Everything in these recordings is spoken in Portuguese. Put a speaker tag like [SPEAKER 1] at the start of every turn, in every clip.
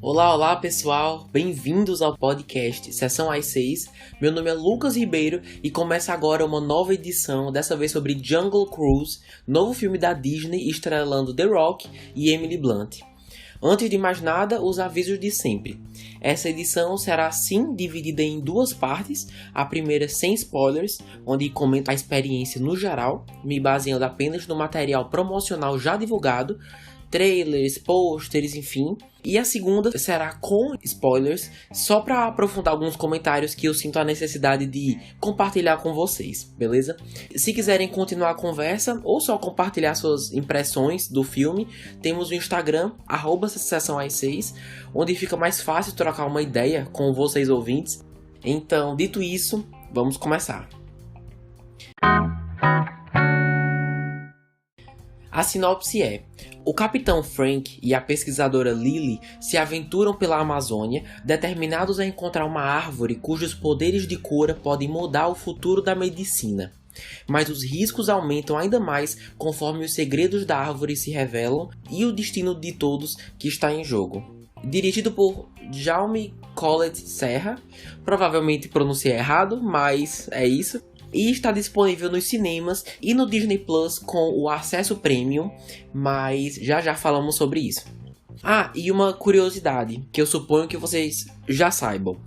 [SPEAKER 1] Olá pessoal, bem-vindos ao podcast Sessão às 6. Meu nome é Lucas Ribeiro e começa agora uma nova edição, dessa vez sobre Jungle Cruise, novo filme da Disney estrelando The Rock e Emily Blunt. Antes de mais nada, os avisos de sempre. Essa edição será sim dividida em duas partes, a primeira sem spoilers, onde comento a experiência no geral, me baseando apenas no material promocional já divulgado, trailers, posters, enfim. E a segunda será com spoilers, só para aprofundar alguns comentários que eu sinto a necessidade de compartilhar com vocês, beleza? Se quiserem continuar a conversa ou só compartilhar suas impressões do filme, temos o Instagram, @sessãoas6, onde fica mais fácil trocar uma ideia com vocês ouvintes. Então, dito isso, vamos começar. A sinopse é: o capitão Frank e a pesquisadora Lily se aventuram pela Amazônia, determinados a encontrar uma árvore cujos poderes de cura podem mudar o futuro da medicina. Mas os riscos aumentam ainda mais conforme os segredos da árvore se revelam e o destino de todos que está em jogo. Dirigido por Jaume Collet Serra, provavelmente pronunciei errado, mas é isso. E está disponível nos cinemas e no Disney Plus com o acesso premium, mas já falamos sobre isso. E uma curiosidade, que eu suponho que vocês já saibam.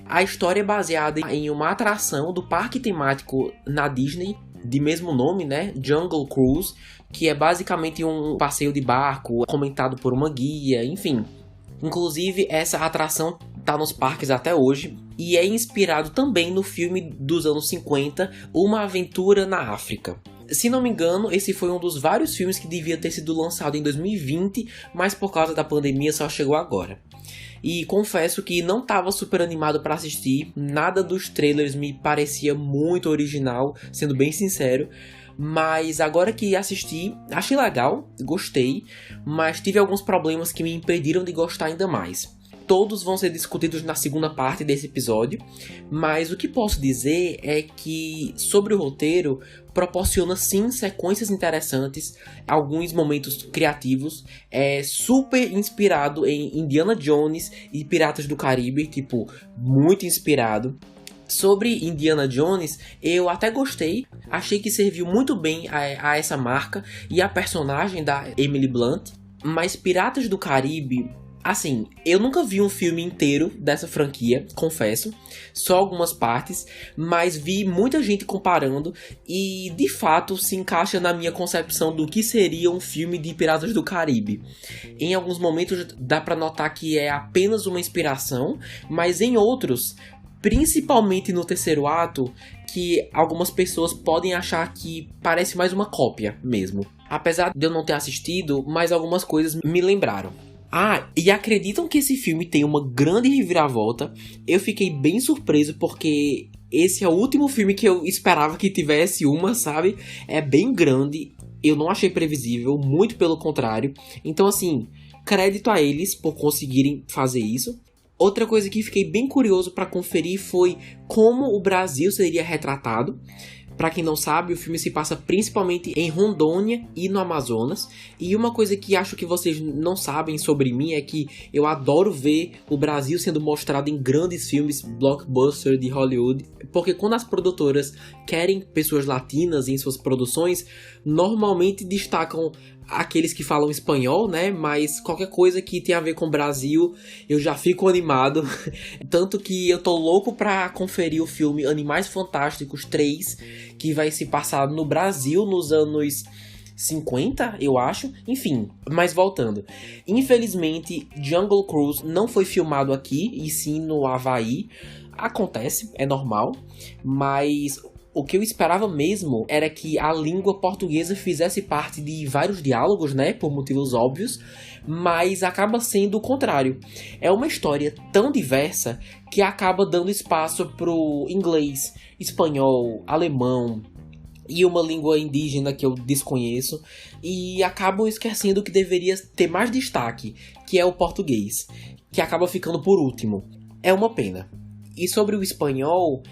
[SPEAKER 1] A história é baseada em uma atração do parque temático na Disney, de mesmo nome, né? Jungle Cruise, que é basicamente um passeio de barco comentado por uma guia, enfim. Inclusive, essa atração está nos parques até hoje e é inspirado também no filme dos anos 50, Uma Aventura na África. Se não me engano, esse foi um dos vários filmes que devia ter sido lançado em 2020, mas por causa da pandemia só chegou agora. E confesso que não estava super animado para assistir, nada dos trailers me parecia muito original, sendo bem sincero. Mas agora que assisti, achei legal, gostei, mas tive alguns problemas que me impediram de gostar ainda mais. Todos vão ser discutidos na segunda parte desse episódio, mas o que posso dizer é que, sobre o roteiro, proporciona sim sequências interessantes, alguns momentos criativos, é super inspirado em Indiana Jones e Piratas do Caribe, muito inspirado. Sobre Indiana Jones, eu até gostei, achei que serviu muito bem a essa marca e a personagem da Emily Blunt, mas Piratas do Caribe, assim, eu nunca vi um filme inteiro dessa franquia, confesso, só algumas partes, mas vi muita gente comparando e de fato se encaixa na minha concepção do que seria um filme de Piratas do Caribe. Em alguns momentos dá pra notar que é apenas uma inspiração, mas em outros, principalmente no terceiro ato, que algumas pessoas podem achar que parece mais uma cópia mesmo. Apesar de eu não ter assistido, mas algumas coisas me lembraram. E acreditam que esse filme tem uma grande reviravolta? Eu fiquei bem surpreso porque esse é o último filme que eu esperava que tivesse uma, sabe? É bem grande, eu não achei previsível, muito pelo contrário. Então assim, crédito a eles por conseguirem fazer isso. Outra coisa que fiquei bem curioso para conferir foi como o Brasil seria retratado. Para quem não sabe, o filme se passa principalmente em Rondônia e no Amazonas. E uma coisa que acho que vocês não sabem sobre mim é que eu adoro ver o Brasil sendo mostrado em grandes filmes blockbuster de Hollywood. Porque quando as produtoras querem pessoas latinas em suas produções, normalmente destacam aqueles que falam espanhol, né? Mas qualquer coisa que tenha a ver com o Brasil, eu já fico animado. Tanto que eu tô louco pra conferir o filme Animais Fantásticos 3, que vai se passar no Brasil nos anos 50, eu acho. Enfim, mas voltando. Infelizmente, Jungle Cruise não foi filmado aqui, e sim no Havaí. Acontece, é normal, mas o que eu esperava mesmo era que a língua portuguesa fizesse parte de vários diálogos, né, por motivos óbvios, mas acaba sendo o contrário. É uma história tão diversa que acaba dando espaço pro inglês, espanhol, alemão e uma língua indígena que eu desconheço, e acabam esquecendo que deveria ter mais destaque, que é o português, que acaba ficando por último. É uma pena. E sobre o espanhol,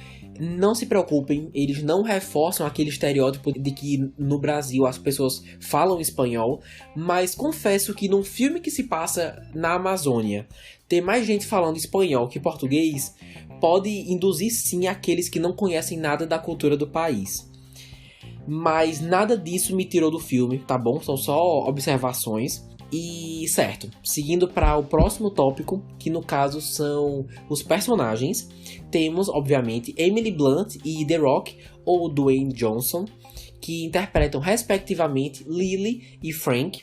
[SPEAKER 1] Não se preocupem, eles não reforçam aquele estereótipo de que no Brasil as pessoas falam espanhol, mas confesso que num filme que se passa na Amazônia, ter mais gente falando espanhol que português pode induzir sim aqueles que não conhecem nada da cultura do país. Mas nada disso me tirou do filme, tá bom? São só observações. E certo, seguindo para o próximo tópico, que no caso são os personagens, temos obviamente Emily Blunt e The Rock, ou Dwayne Johnson, que interpretam respectivamente Lily e Frank.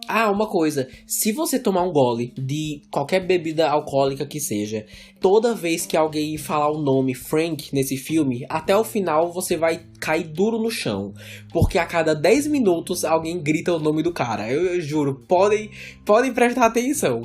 [SPEAKER 1] Ah, uma coisa, se você tomar um gole de qualquer bebida alcoólica que seja, toda vez que alguém falar o nome Frank nesse filme, até o final você vai cair duro no chão, porque a cada 10 minutos alguém grita o nome do cara, eu juro, podem prestar atenção.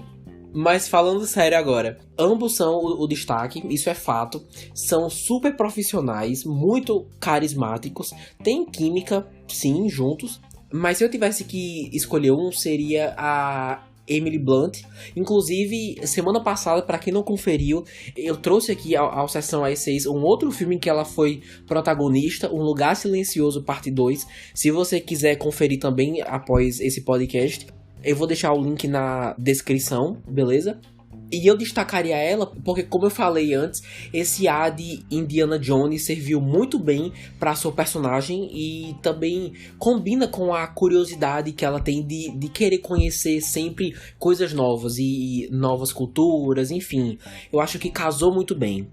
[SPEAKER 1] Mas falando sério agora, ambos são o destaque, isso é fato, são super profissionais, muito carismáticos, têm química, sim, juntos. Mas se eu tivesse que escolher um, seria a Emily Blunt. Inclusive, semana passada, para quem não conferiu, eu trouxe aqui ao Sessão A6 um outro filme em que ela foi protagonista, Um Lugar Silencioso, parte 2. Se você quiser conferir também após esse podcast, eu vou deixar o link na descrição, beleza? E eu destacaria ela porque, como eu falei antes, esse ar de Indiana Jones serviu muito bem para sua personagem e também combina com a curiosidade que ela tem de querer conhecer sempre coisas novas e novas culturas, enfim. Eu acho que casou muito bem.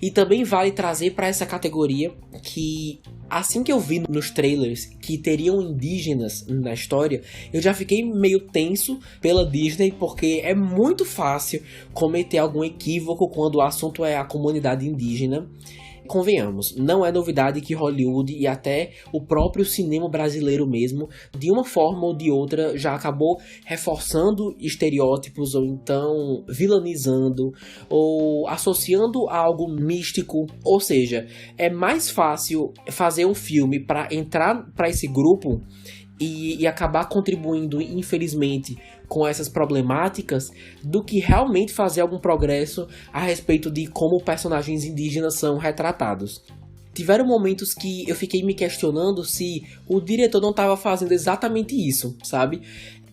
[SPEAKER 1] E também vale trazer para essa categoria que, assim que eu vi nos trailers que teriam indígenas na história, eu já fiquei meio tenso pela Disney, porque é muito fácil cometer algum equívoco quando o assunto é a comunidade indígena. Convenhamos, não é novidade que Hollywood e até o próprio cinema brasileiro mesmo, de uma forma ou de outra, já acabou reforçando estereótipos ou então vilanizando ou associando a algo místico. Ou seja, é mais fácil fazer um filme para entrar para esse grupo e acabar contribuindo, infelizmente, com essas problemáticas, do que realmente fazer algum progresso a respeito de como personagens indígenas são retratados. Tiveram momentos que eu fiquei me questionando se o diretor não estava fazendo exatamente isso, sabe?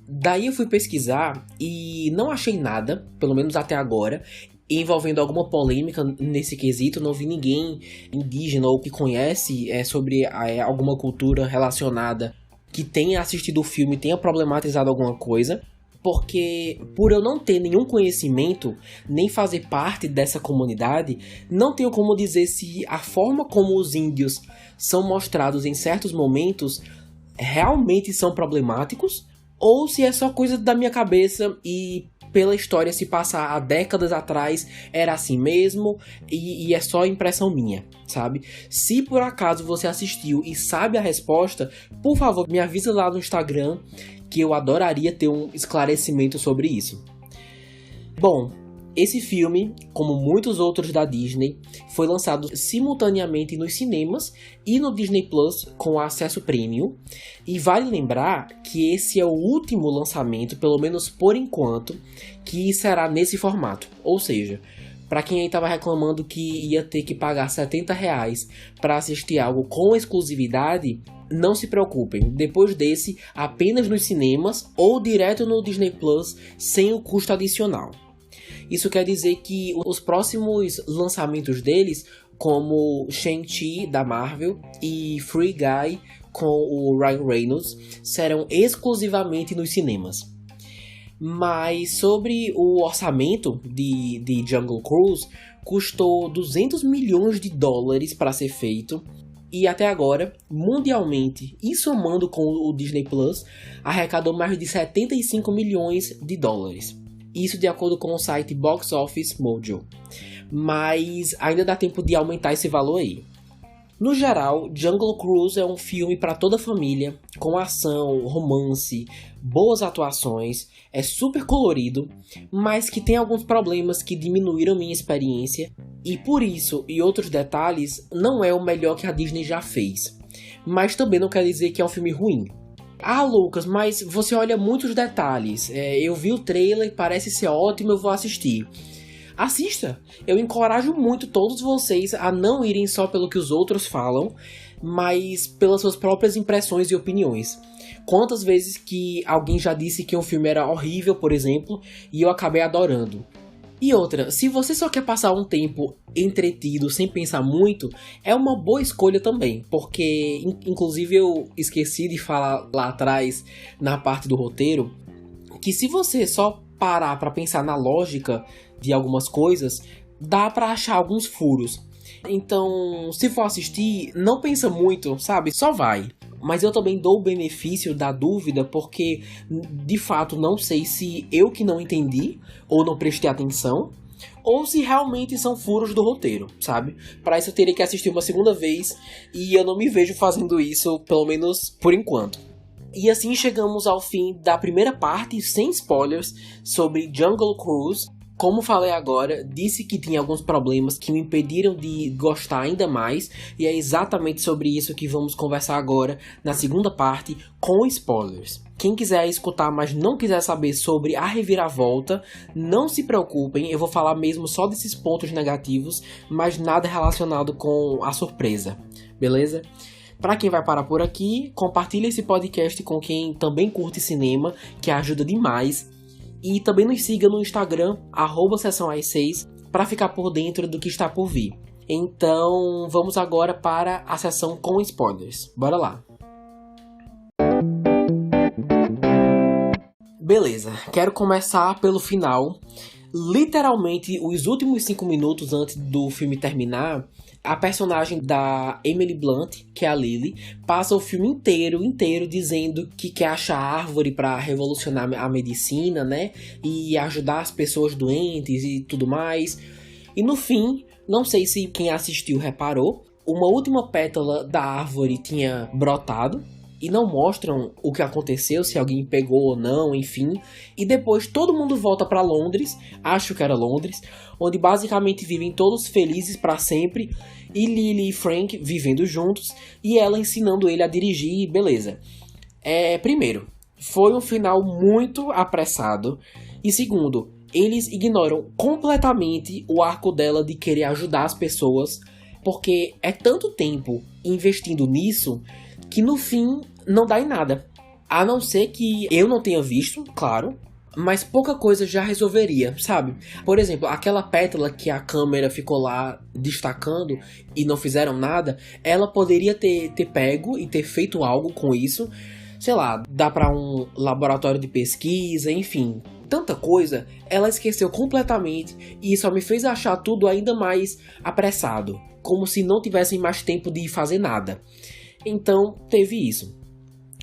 [SPEAKER 1] Daí eu fui pesquisar e não achei nada, pelo menos até agora, envolvendo alguma polêmica nesse quesito. Não vi ninguém indígena ou que conhece sobre alguma cultura relacionada que tenha assistido o filme, tenha problematizado alguma coisa, porque por eu não ter nenhum conhecimento, nem fazer parte dessa comunidade, não tenho como dizer se a forma como os índios são mostrados em certos momentos realmente são problemáticos, ou se é só coisa da minha cabeça e pela história se passar há décadas atrás era assim mesmo e é só impressão minha, sabe? Se por acaso você assistiu e sabe a resposta, por favor, me avisa lá no Instagram, que eu adoraria ter um esclarecimento sobre isso. Bom, esse filme, como muitos outros da Disney, foi lançado simultaneamente nos cinemas e no Disney Plus com acesso premium. E vale lembrar que esse é o último lançamento, pelo menos por enquanto, que será nesse formato. Ou seja, para quem aí estava reclamando que ia ter que pagar R$70 para assistir algo com exclusividade, não se preocupem. Depois desse, apenas nos cinemas ou direto no Disney Plus sem o custo adicional. Isso quer dizer que os próximos lançamentos deles, como Shang-Chi da Marvel e Free Guy com o Ryan Reynolds, serão exclusivamente nos cinemas. Mas sobre o orçamento de Jungle Cruise, custou $200 milhões para ser feito. E até agora, mundialmente, e somando com o Disney Plus, arrecadou mais de $75 milhões. Isso de acordo com o site Box Office Mojo. Mas ainda dá tempo de aumentar esse valor aí. No geral, Jungle Cruise é um filme para toda a família, com ação, romance, boas atuações, é super colorido, mas que tem alguns problemas que diminuíram minha experiência, e por isso e outros detalhes, não é o melhor que a Disney já fez. Mas também não quer dizer que é um filme ruim. Ah, Lucas, mas você olha muitos detalhes. Eu vi o trailer e parece ser ótimo, eu vou assistir. assista. Eu encorajo muito todos vocês a não irem só pelo que os outros falam, mas pelas suas próprias impressões e opiniões. Quantas vezes que alguém já disse que um filme era horrível, por exemplo, e eu acabei adorando. E outra, se você só quer passar um tempo entretido, sem pensar muito, é uma boa escolha também, porque, inclusive eu esqueci de falar lá atrás, na parte do roteiro, que se você só parar pra pensar na lógica de algumas coisas, dá pra achar alguns furos. Então, se for assistir, não pensa muito, sabe? Só vai. Mas eu também dou o benefício da dúvida porque, de fato, não sei se eu que não entendi ou não prestei atenção, ou se realmente são furos do roteiro, sabe? Para isso eu teria que assistir uma segunda vez e eu não me vejo fazendo isso, pelo menos por enquanto. E assim chegamos ao fim da primeira parte, sem spoilers, sobre Jungle Cruise. Como falei agora, disse que tinha alguns problemas que me impediram de gostar ainda mais, e é exatamente sobre isso que vamos conversar agora na segunda parte, com spoilers. Quem quiser escutar, mas não quiser saber sobre a reviravolta, não se preocupem, eu vou falar mesmo só desses pontos negativos, mas nada relacionado com a surpresa, beleza? Para quem vai parar por aqui, compartilhe esse podcast com quem também curte cinema, que ajuda demais. E também nos siga no Instagram, @sessãoas6, para ficar por dentro do que está por vir. Então, vamos agora para a sessão com spoilers. Bora lá! Beleza, quero começar pelo final. Literalmente, os últimos 5 minutos antes do filme terminar, a personagem da Emily Blunt, que é a Lily, passa o filme inteiro dizendo que quer achar árvore para revolucionar a medicina, né? E ajudar as pessoas doentes e tudo mais. E no fim, não sei se quem assistiu reparou, uma última pétala da árvore tinha brotado. E não mostram o que aconteceu, se alguém pegou ou não, enfim. E depois todo mundo volta para Londres, acho que era Londres, onde basicamente vivem todos felizes para sempre. E Lily e Frank vivendo juntos, e ela ensinando ele a dirigir, beleza. Primeiro, foi um final muito apressado. E segundo, eles ignoram completamente o arco dela de querer ajudar as pessoas, porque é tanto tempo investindo nisso que no fim não dá em nada. A não ser que eu não tenha visto, claro, mas pouca coisa já resolveria, sabe? Por exemplo, aquela pétala que a câmera ficou lá destacando e não fizeram nada, ela poderia ter pego e ter feito algo com isso. Sei lá, dá pra um laboratório de pesquisa, enfim. Tanta coisa, ela esqueceu completamente e só me fez achar tudo ainda mais apressado. Como se não tivessem mais tempo de fazer nada. Então, teve isso.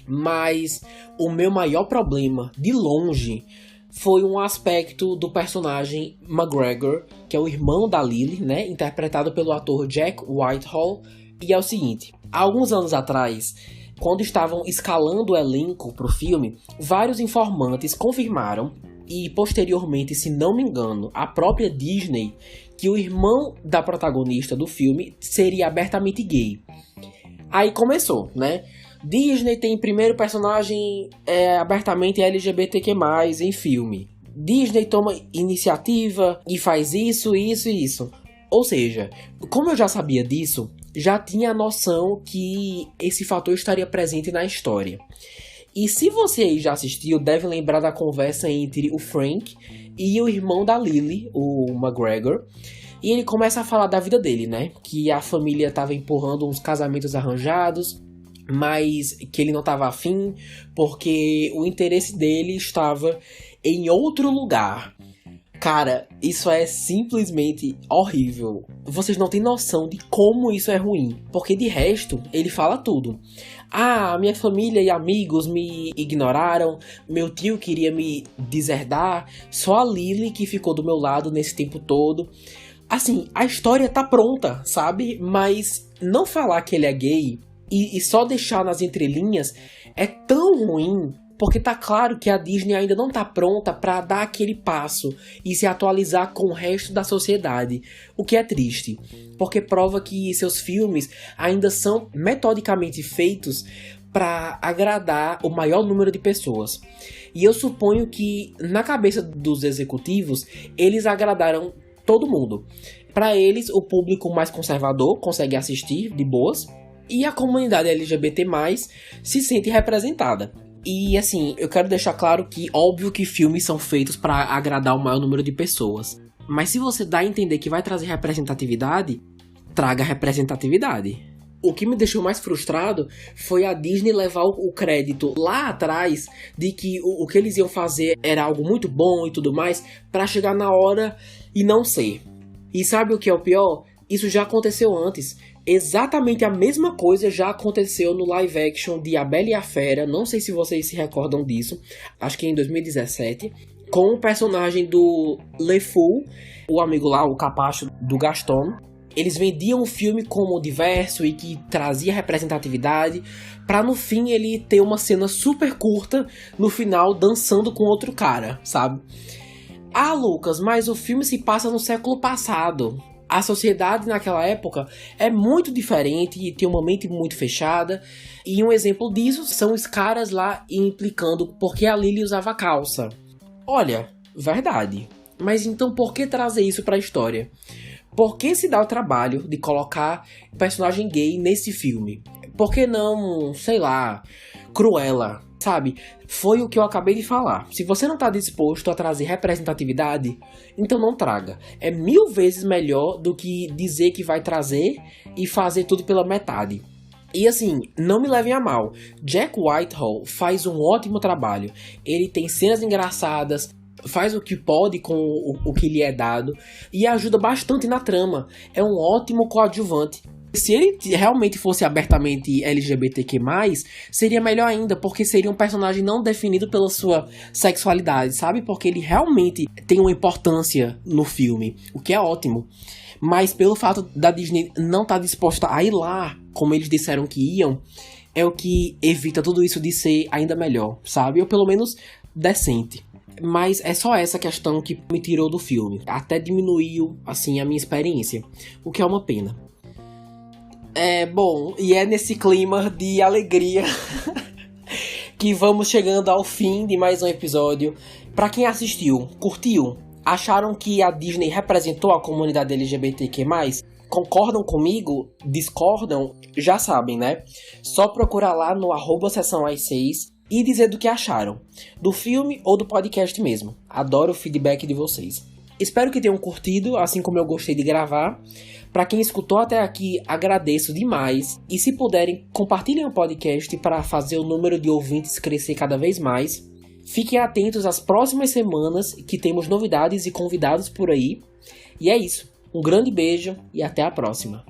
[SPEAKER 1] Mas o meu maior problema, de longe, foi um aspecto do personagem McGregor, que é o irmão da Lily, né? Interpretado pelo ator Jack Whitehall. E é o seguinte, há alguns anos atrás, quando estavam escalando o elenco para o filme, vários informantes confirmaram, e posteriormente, se não me engano, a própria Disney, que o irmão da protagonista do filme seria abertamente gay. Aí começou, né? Disney tem primeiro personagem abertamente LGBTQ+, em filme. Disney toma iniciativa e faz isso. Ou seja, como eu já sabia disso, já tinha a noção que esse fator estaria presente na história. E se você aí já assistiu, deve lembrar da conversa entre o Frank e o irmão da Lily, o McGregor. E ele começa a falar da vida dele, né? Que a família estava empurrando uns casamentos arranjados, mas que ele não estava afim, porque o interesse dele estava em outro lugar. Cara, isso é simplesmente horrível. Vocês não têm noção de como isso é ruim. Porque de resto, ele fala tudo. Ah, minha família e amigos me ignoraram, meu tio queria me deserdar, só a Lily que ficou do meu lado nesse tempo todo. Assim, a história tá pronta, sabe? Mas não falar que ele é gay e só deixar nas entrelinhas é tão ruim, porque tá claro que a Disney ainda não tá pronta pra dar aquele passo e se atualizar com o resto da sociedade, o que é triste, porque prova que seus filmes ainda são metodicamente feitos para agradar o maior número de pessoas. E eu suponho que na cabeça dos executivos, eles agradaram todo mundo. Para eles, o público mais conservador consegue assistir de boas e a comunidade LGBT+, se sente representada. E assim, eu quero deixar claro que óbvio que filmes são feitos para agradar o maior número de pessoas. Mas se você dá a entender que vai trazer representatividade, traga representatividade. O que me deixou mais frustrado foi a Disney levar o crédito lá atrás de que o que eles iam fazer era algo muito bom e tudo mais, para chegar na hora e não ser. E sabe o que é o pior? Isso já aconteceu antes. Exatamente a mesma coisa já aconteceu no live action de A Bela e a Fera. Não sei se vocês se recordam disso. Acho que é em 2017. Com o personagem do Le Fou, o amigo lá, o capacho do Gaston. Eles vendiam o filme como diverso e que trazia representatividade, pra no fim ele ter uma cena super curta no final dançando com outro cara, sabe? Ah, Lucas, mas o filme se passa no século passado. A sociedade naquela época é muito diferente e tem uma mente muito fechada. E um exemplo disso são os caras lá implicando porque a Lily usava calça. Olha, verdade. Mas então por que trazer isso pra história? Por que se dá o trabalho de colocar personagem gay nesse filme? Por que não, sei lá, Cruella, sabe? Foi o que eu acabei de falar. Se você não tá disposto a trazer representatividade, então não traga. É 1000 vezes melhor do que dizer que vai trazer e fazer tudo pela metade. E assim, não me levem a mal. Jack Whitehall faz um ótimo trabalho. Ele tem cenas engraçadas, faz o que pode com o que lhe é dado e ajuda bastante na trama. É um ótimo coadjuvante. Se ele realmente fosse abertamente LGBTQ+, seria melhor ainda, porque seria um personagem não definido pela sua sexualidade, sabe? Porque ele realmente tem uma importância no filme, o que é ótimo. Mas pelo fato da Disney não estar disposta a ir lá, como eles disseram que iam, é o que evita tudo isso de ser ainda melhor, sabe? Ou pelo menos decente. Mas é só essa questão que me tirou do filme. Até diminuiu, assim, a minha experiência. O que é uma pena. Bom, e é nesse clima de alegria que vamos chegando ao fim de mais um episódio. Pra quem assistiu, curtiu? Acharam que a Disney representou a comunidade LGBTQ+? Concordam comigo? Discordam? Já sabem, né? Só procurar lá no @sessãoas6 e dizer do que acharam, do filme ou do podcast mesmo. Adoro o feedback de vocês. Espero que tenham curtido, assim como eu gostei de gravar. Para quem escutou até aqui, agradeço demais. E se puderem, compartilhem o podcast para fazer o número de ouvintes crescer cada vez mais. Fiquem atentos às próximas semanas, que temos novidades e convidados por aí. E é isso. Um grande beijo e até a próxima.